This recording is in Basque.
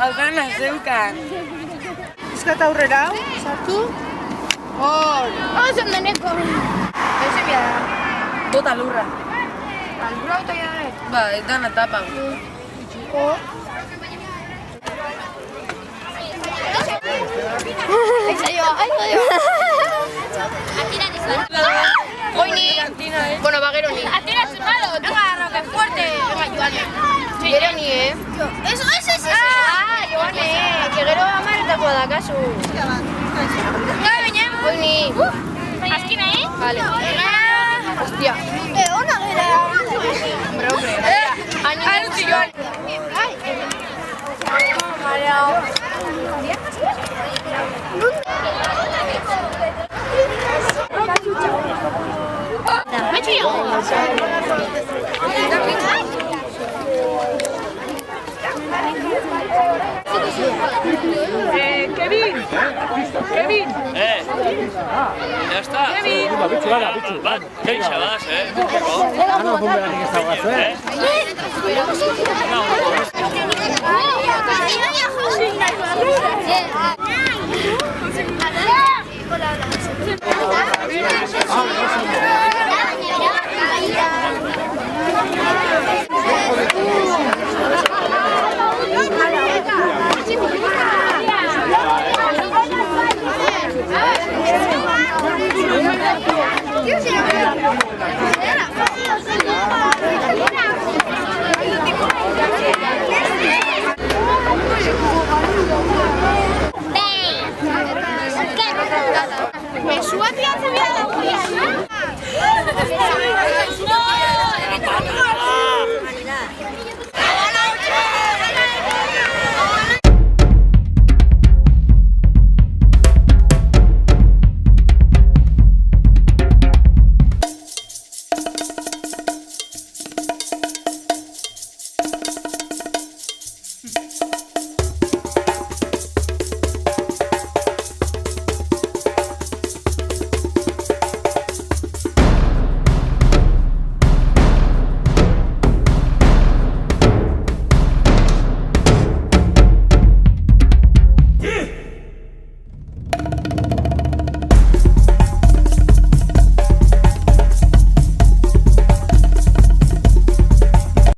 Gauzana zeukan. Bizkat aurrera, sartu. Hor. Zondeneko. Eze bia da. Bota lurra. Lurra auto ya da. Ba, edan etapan. Hoy ni. Bueno, va Gero ni. Atira chupado. Venga, Roque fuerte. Venga, Joane. Gero ni, Eso. Ah, Joane. Que Gero amarretako da, kasu. Hoy ni. Askina, Vale. Hostia. Ona Gera. Hombre. Año Joane. Mario. Kevin! Ya está. Kevin! Keixa das, No, bombearik ez dagoaz, Mesua tiatzen bia da.